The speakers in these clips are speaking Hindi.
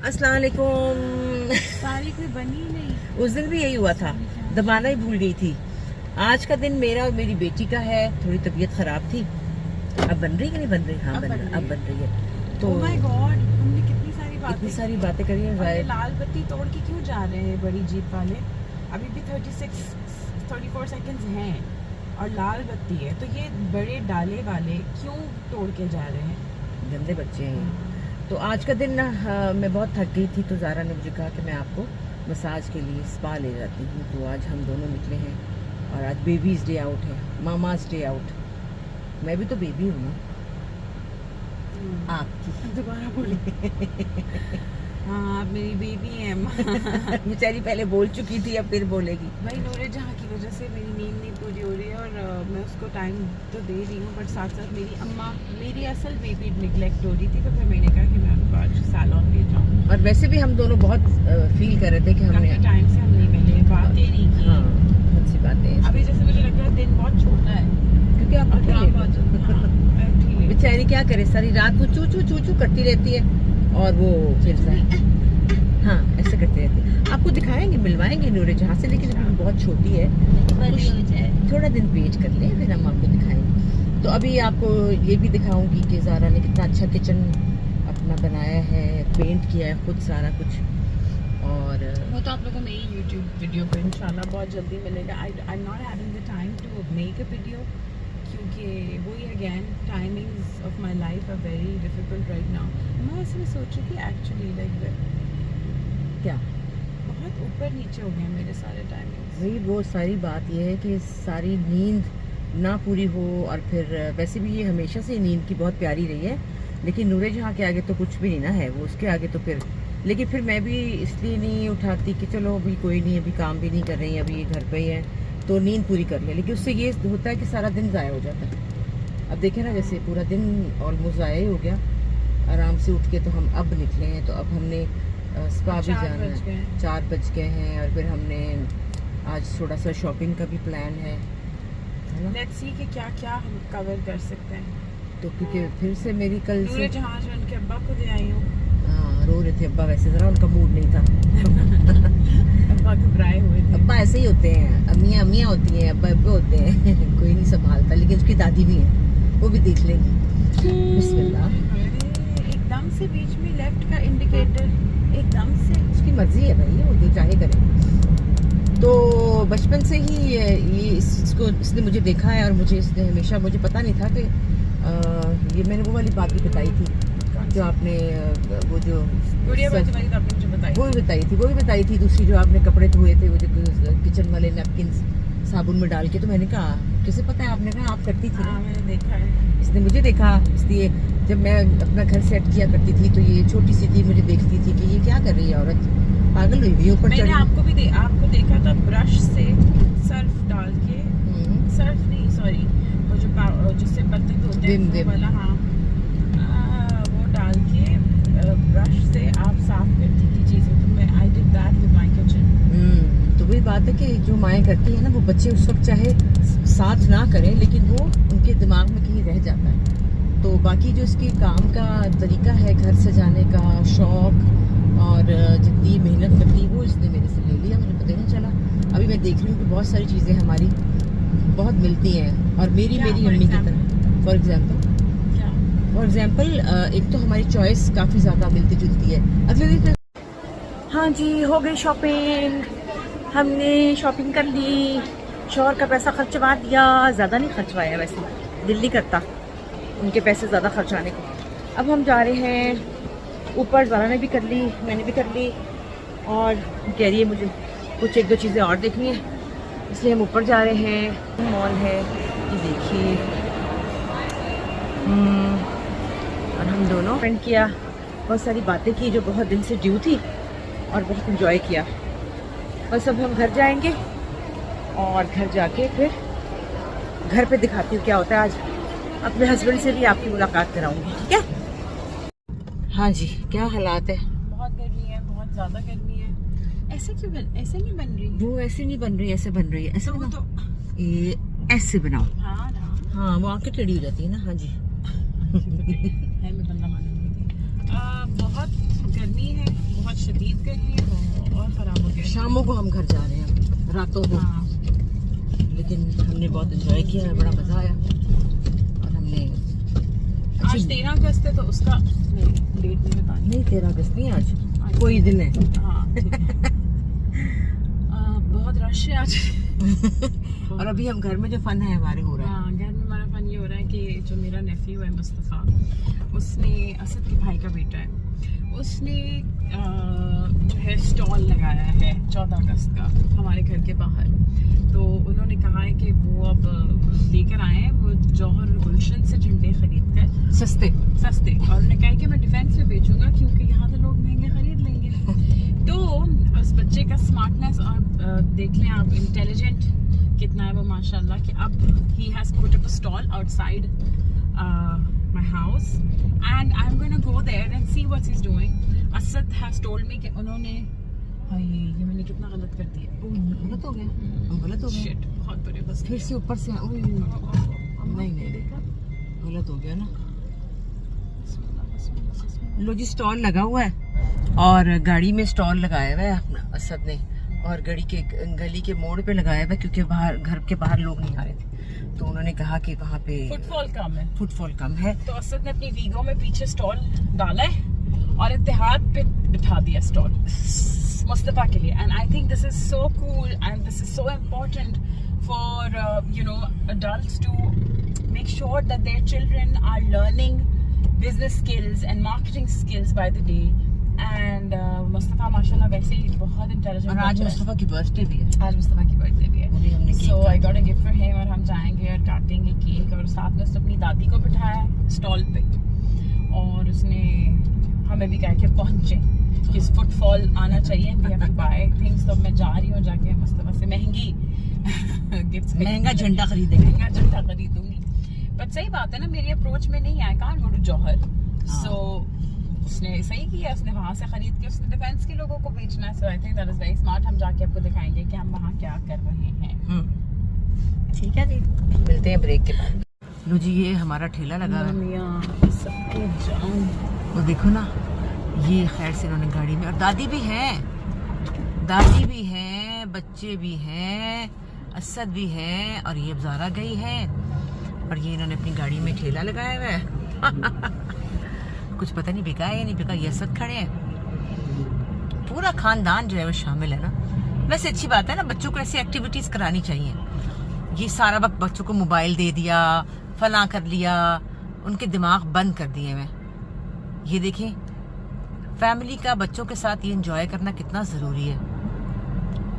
अस्सलाम वालेकुम। सारी कोई बनी नहीं। उस दिन भी यही हुआ था, दबाना ही भूल गई थी। आज का दिन मेरा और मेरी बेटी का है। थोड़ी तबीयत खराब थी। अब बन रही है कि नहीं बन रही? हाँ अब बन रही है। तो oh my God, हमने कितनी सारी बातें करी और है। ये लाल बत्ती तोड़ के क्यों जा रहे हैं बड़ी जीप वाले? अभी भी 34 सेकंड्स हैं और लाल बत्ती है, तो ये बड़े डाले वाले क्यों तोड़ के जा रहे हैं? गंदे बच्चे हैं। तो आज का दिन ना मैं बहुत थक गई थी, तो ज़ारा ने मुझे कहा कि मैं आपको मसाज के लिए स्पा ले जाती हूँ। तो आज हम दोनों निकले हैं और आज बेबीज़ डे आउट है, मामाज डे आउट। मैं भी तो बेबी हूँ ना आपकी। दोबारा बोली। हाँ आप मेरी बेबी हैं। बेचारी पहले बोल चुकी थी, अब फिर बोलेगी। भाई नूरे जहाँ की वजह से मेरी नींद नहीं पूरी हो रही है और मैं उसको टाइम तो दे रही हूँ, बट साथ साथ मेरी अम्मा, मेरी असल बेबी निगलेक्ट हो रही थी, तो फिर मैंने कहा कि मैं उनको आज सैलून ले जाऊँ। और वैसे भी हम दोनों बहुत फील कर रहे थे कि हमने टाइम से हम नहीं मिले, बातें नहीं की। हाँ बहुत सी बातें। अभी जैसे मुझे लग रहा है दिन बहुत छोटा है क्योंकि आप बेचारी क्या करे, सारी रात वो चू चू चू चू करती रहती है और वो फिर हाँ ऐसे करती रहती है। आपको दिखाएंगे, मिलवाएंगे नूरे जहाँ से, लेकिन अभी बहुत छोटी है, थोड़ा दिन वेट कर ले फिर हम आपको दिखाएंगे। तो अभी आपको ये भी दिखाऊंगी कि ज़ारा ने कितना अच्छा किचन अपना बनाया है, पेंट किया है खुद सारा कुछ। और वो तो आप लोगों को मेरी YouTube वीडियो पे इंशाल्लाह बहुत जल्दी मिलेगा। I am not having the time to make a video, क्योंकि वही again timings of my life are very difficult right now. मैं ऐसे सोच रही थी एक्चुअली लाइक क्या बहुत ऊपर नीचे हो गए मेरे सारे टाइमिंग्स। वही वो सारी बात ये है कि सारी नींद ना पूरी हो, और फिर वैसे भी ये हमेशा से नींद की बहुत प्यारी रही है, लेकिन नूरे जहाँ के आगे तो कुछ भी नहीं ना है, वो उसके आगे तो फिर। लेकिन फिर मैं भी इसलिए नहीं उठाती कि चलो अभी कोई नहीं, अभी काम भी नहीं कर रही है, अभी ये घर पे ही है तो नींद पूरी कर ले। लेकिन उससे ये होता है कि सारा दिन ज़ाया हो जाता है। अब देखें ना, जैसे पूरा दिन ऑलमोस्ट ज़ाया ही हो गया। आराम से उठ के तो हम अब निकले हैं, तो अब हमने स्पा भी जाना है, 4 बज गए हैं। और फिर हमने आज थोड़ा सा शॉपिंग का भी प्लान है ना। लेट्स सी कि क्या क्या हम कवर कर सकते हैं। तो क्योंकि फिर से मेरी कल से जहाज में उनके अब्बा को दे आई हूँ। हाँ रो रहे थे अब्बा, वैसे ज़रा उनका मूड नहीं था। अब्बा घबराए हुए थे। अब्बा ऐसे ही होते हैं, अम्मियाँ अम्मियाँ होती हैं, अब्बा अब्बा होते हैं। कोई नहीं संभालता, लेकिन उसकी दादी भी है, वो भी देख लेंगी। बिस्मिल्लाह। एकदम से बीच में लेफ्ट का इंडिकेटर, एकदम से। उसकी मर्जी है भाई, वो जो चाहे करे। तो बचपन से ही इसने मुझे देखा है, और मुझे इसने हमेशा, मुझे पता नहीं था कि ये मैंने वो वाली बात भी बताई थी जो आपने वो जो गुड़िया बात आपने मुझे बताई, वो भी बताई थी। दूसरी जो आपने कपड़े धोए थे, वो जो किचन वाले नैपकिन साबुन में डाल के, तो मैंने कहा कैसे पता है? आपने कहा आप करती थी। हाँ, मैंने देखा है। इसने मुझे देखा, इसलिए जब मैं अपना घर सेट किया करती थी तो ये छोटी सी थी, मुझे देखती थी कि ये क्या कर रही है औरत, पागल हुई हुई ऊपर चढ़। मैंने आपको देखा था ब्रश से सर्फ डाल के, सर्फ नहीं सॉरी, वो जो जिससे बर्तन धोते हैं वो वाला, हाँ वो डाल के ब्रश से आप साफ करती थी चीजें। तो मैं I did that with my kitchen. तो वही बात है कि जो माएँ करती है ना, वो बच्चे उस वक्त चाहे साथ ना करें, लेकिन वो उनके दिमाग में कहीं रह जाता है। तो बाकी जो इसके काम का तरीका है, घर सजाने का शौक और जितनी मेहनत करती, वो इसने मेरे से ले लिया, मुझे पता ही नहीं चला। अभी मैं देख रही हूँ कि बहुत सारी चीज़ें हमारी बहुत मिलती हैं, और मेरी अम्मी की तरह। फॉर एग्जाम्पल एक तो हमारी चॉइस काफ़ी ज़्यादा मिलती जुलती है। अगले दिन हाँ जी, हो गई शॉपिंग, हमने शॉपिंग कर ली, शौहर का पैसा खर्चवा दिया, ज़्यादा नहीं खर्चवाया, वैसे दिल नहीं करता उनके पैसे ज़्यादा खर्चाने को। अब हम जा रहे हैं ऊपर, ज़ारा ने भी कर ली, मैंने भी कर ली, और कह रही है मुझे कुछ 1-2 चीज़ें और देखनी है, इसलिए हम ऊपर जा रहे हैं। मॉल है ये देखिए, और हम दोनों स्पेंड किया, बहुत सारी बातें की जो बहुत दिन से ड्यू थी, और बहुत इंजॉय किया। बस अब हम घर जाएंगे, और घर जाके फिर घर पे दिखाती हूँ क्या होता है। आज अपने हस्बैंड से भी आपकी मुलाकात कराऊंगी, ठीक है? हाँ जी, क्या हालात है? बहुत गर्मी है, बहुत ज्यादा गर्मी है। ऐसे क्यों ऐसे नहीं बन रही? वो ऐसे नहीं बन रही, ऐसे बन रही है। ऐसे तो ये ऐसे बनाओ। हाँ ना, हाँ वो आंखें टेढ़ी हो जाती है ना। हाँ जी। है मैं बंदा मानूंगी। बहुत गर्मी है, बहुत बहुत शदीद गई और ख़राब हो गया। शामों को हम घर जा रहे हैं, रातों को। हाँ। लेकिन हमने बहुत एंजॉय किया है, बड़ा मज़ा आया। और हमने आज 13 अगस्त है तो उसका डेट नहीं बतानी। नहीं, 13 अगस्त नहीं, आज कोई दिन है। हाँ बहुत रश है आज। और अभी हम घर में जो फन है हमारे हो रहा है। हाँ, घर में हमारा फन ये हो रहा है कि जो मेरा नेफ्यू है मुस्तफ़ा, उसने असद के भाई का बेटा है, उसने जो है स्टॉल लगाया है 14 अगस्त का हमारे घर के बाहर। तो उन्होंने कहा है कि वो अब लेकर आए हैं वो जौहर गुलशन से झंडे खरीद कर सस्ते। और उन्होंने कहा कि मैं डिफेंस में बेचूंगा क्योंकि यहाँ तो लोग महंगे खरीद लेंगे। तो उस बच्चे का स्मार्टनेस और देख लें आप, इंटेलिजेंट कितना है वो माशाल्लाह, कि अब he has put up a stall outside my house and I'm going to go there and see what he's doing. Asad has told me कि उन्होंने, हाय ये मैंने कितना गलत कर दिया। गलत हो गया, हम गलत हो गए। शिट, बहुत बड़े बस फिर से ऊपर से नहीं देखा, गलत हो गया ना। लो जी, स्टॉल लगा हुआ है और गाड़ी में स्टॉल लगाया हुआ है अपना असद ने, और गली के मोड़ पे लगाया हुआ है क्योंकि बाहर घर के बाहर लोग नहीं आ रहे थे। तो उन्होंने कहा कि वहाँ पे फुटफॉल कम है। तो असद ने अपनी वीगो में पीछे स्टॉल डाला है और इत्तेहाद पे बिठा दिया स्टॉल मुस्तफा के लिए। And I think this is so cool and this is so important for adults to make sure that their children are learning business skills and marketing skills by the day. And Mustafa माशाल्लाह वैसे ही बहुत इंटेलिजेंट। और आज मुस्तफा की बर्थडे भी है। So I got a gift for him और हम जाएंगे और काटेंगे केक, और साथ में उसने अपनी दादी को बिठाया स्टॉल पे और उसने हमें भी कहा कि पहुंचे कि फुटफॉल आना चाहिए, we have to buy things। तो मैं जा रही हूँ, जाके मुस्तफा से महंगी गिफ्ट्स, महंगा झंडा खरीदूंगी। बट सही बात है ना, मेरी अप्रोच में नहीं आया, कांट गो टू जौहर। सो उसने सही किया, उसने वहाँ से खरीद के उसने डिफेंस के लोगों को बेचना है। So I think that is very smart. हम जाके आपको दिखाएंगे कि हम वहाँ क्या कर रहे हैं। ठीक है जी, मिलते हैं ब्रेक के बाद। लो जी, ये हमारा ठेला लगा है, सबके जान। वो देखो ना, ये खैर से इन्होंने गाड़ी में, और दादी भी है, बच्चे भी हैं, असद भी है, और ये ज़ारा गई है, और ये इन्होंने अपनी गाड़ी में ठेला लगाया हुआ है। कुछ पता नहीं बिका है या नहीं बिका। ये असद खड़े हैं, पूरा खानदान जो है वो शामिल है ना। वैसे अच्छी बात है ना, बच्चों को ऐसी एक्टिविटीज करानी चाहिए। ये सारा वक्त बच्चों को मोबाइल दे दिया, फलां कर लिया, उनके दिमाग बंद कर दिए हुए। ये देखें, फैमिली का बच्चों के साथ ये एंजॉय करना कितना जरूरी है।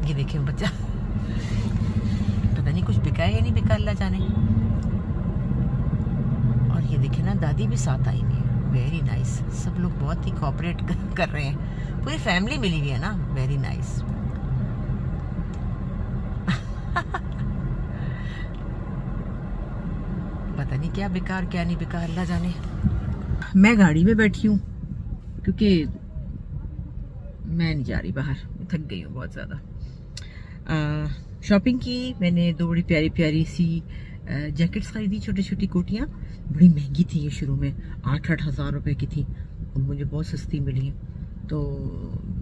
ये देखें बच्चा, पता नहीं कुछ बिका है या नहीं बिका, अल्लाह जाने। और ये देखें ना, दादी भी साथ आई हुई है, वेरी नाइस। सब लोग बहुत ही कोऑपरेट कर रहे हैं, पूरी फैमिली मिली हुई है ना, वेरी नाइस। पता नहीं क्या बेकार क्या नहीं बेकार, अल्लाह जाने। मैं गाड़ी में बैठी हूँ क्योंकि मैं नहीं जा रही बाहर, थक गई हूँ बहुत ज़्यादा। शॉपिंग की मैंने, 2 बड़ी प्यारी प्यारी सी जैकेट्स खरीदी, छोटी छोटी कोटियाँ। बड़ी महंगी थी ये, शुरू में 8-8 हज़ार रुपए की थी, और मुझे बहुत सस्ती मिली है। तो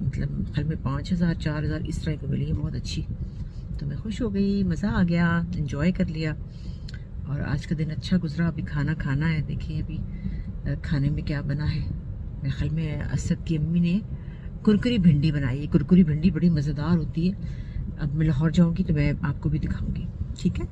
मतलब कल में 5,000 4,000 इस तरह की मिली है, बहुत अच्छी। तो मैं खुश हो गई, मज़ा आ गया, एंजॉय कर लिया, और आज का दिन अच्छा गुजरा। अभी खाना खाना है, देखिए अभी खाने में क्या बना है। मेरे ख्याल में असद की अम्मी ने कुरकुरी भिंडी बनाई है। कुरकुरी भिंडी बड़ी मज़ेदार होती है। अब मैं लाहौर जाऊँगी तो मैं आपको भी दिखाऊँगी, ठीक है।